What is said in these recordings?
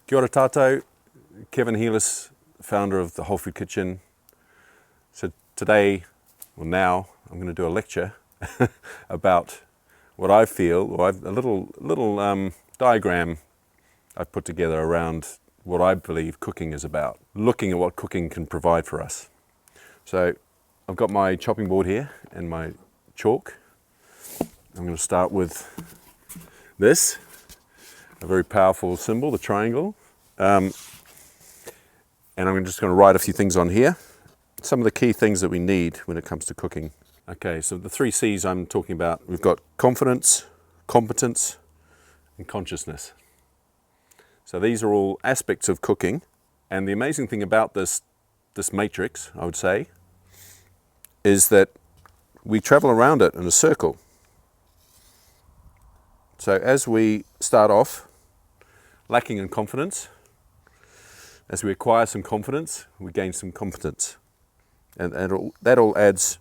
Kia ora tātou, Kevin Helas, founder of the Wholefood Kitchen. So today, well now, I'm going to do a lecture about what I feel, or a little diagram I've put together around what I believe cooking is about, looking at what cooking can provide for us. So I've got my chopping board here and my chalk. I'm going to start with this, a very powerful symbol, the triangle. And I'm just going to write a few things on here. Some of the key things that we need when it comes to cooking. Okay, so the 3 C's I'm talking about, we've got confidence, competence, and consciousness. So these are all aspects of cooking. And the amazing thing about this matrix, I would say, is that we travel around it in a circle. So as we start off lacking in confidence, as we acquire some confidence, we gain some competence. And that all adds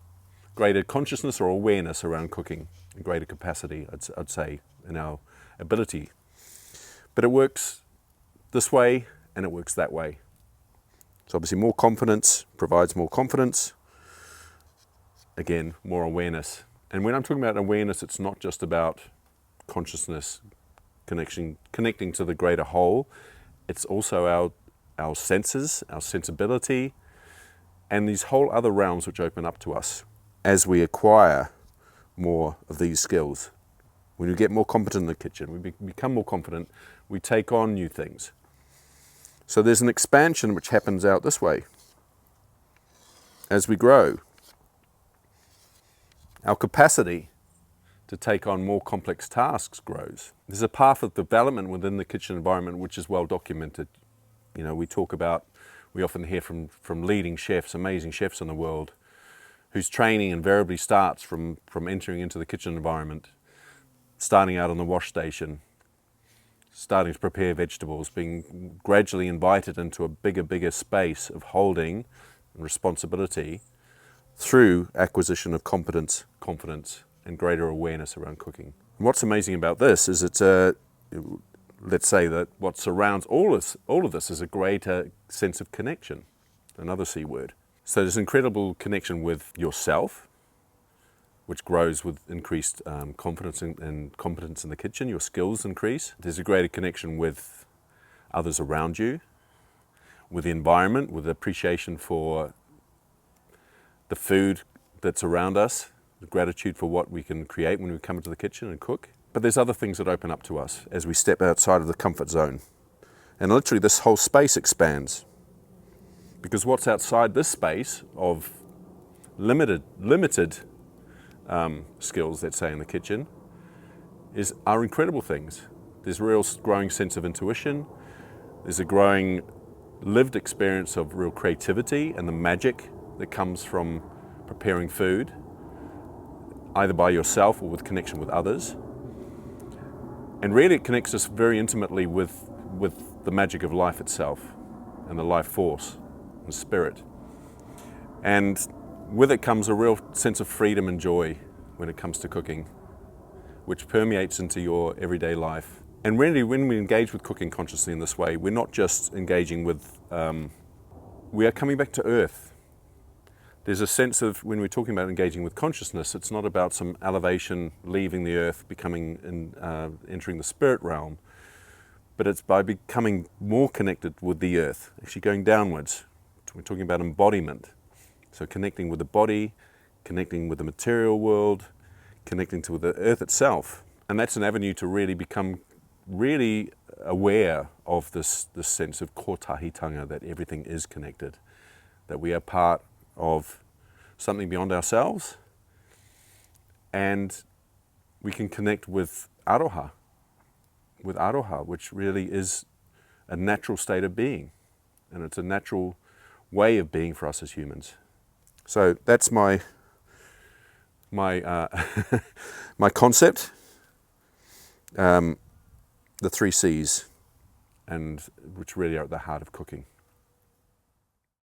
greater consciousness or awareness around cooking, and greater capacity, I'd say, in our ability. But it works this way and it works that way. So obviously more confidence provides more confidence. Again, more awareness. And when I'm talking about awareness, it's not just about consciousness connecting to the greater whole. It's also our senses, our sensibility, and these whole other realms which open up to us as we acquire more of these skills. When we get more competent in the kitchen, we become more confident, we take on new things. So there's an expansion which happens out this way. As we grow, our capacity to take on more complex tasks grows. There's a path of development within the kitchen environment which is well documented. You know, we often hear from leading chefs, amazing chefs in the world, whose training invariably starts from entering into the kitchen environment, starting out on the wash station, starting to prepare vegetables, being gradually invited into a bigger space of holding and responsibility through acquisition of competence, confidence, and greater awareness around cooking. And what's amazing about this is let's say that what surrounds all of this is a greater sense of connection, another C word. So there's incredible connection with yourself, which grows with increased confidence and competence in the kitchen. Your skills increase. There's a greater connection with others around you, with the environment, with appreciation for the food that's around us, gratitude for what we can create when we come into the kitchen and cook. But there's other things that open up to us as we step outside of the comfort zone. And literally this whole space expands. Because what's outside this space of limited skills, let's say, in the kitchen, are incredible things. There's a real growing sense of intuition. There's a growing lived experience of real creativity and the magic that comes from preparing food, either by yourself or with connection with others. And really it connects us very intimately with the magic of life itself and the life force and spirit. And with it comes a real sense of freedom and joy when it comes to cooking, which permeates into your everyday life. And really when we engage with cooking consciously in this way, we're not just engaging with, we are coming back to earth. There's a sense of, when we're talking about engaging with consciousness, it's not about some elevation, leaving the earth, entering the spirit realm, but it's by becoming more connected with the earth, actually going downwards. We're talking about embodiment. So connecting with the body, connecting with the material world, connecting to the earth itself. And that's an avenue to really become really aware of this sense of kotahitanga, that everything is connected, that we are part of something beyond ourselves, and we can connect with aroha, which really is a natural state of being, and it's a natural way of being for us as humans. So that's my concept, the 3 C's, and which really are at the heart of cooking.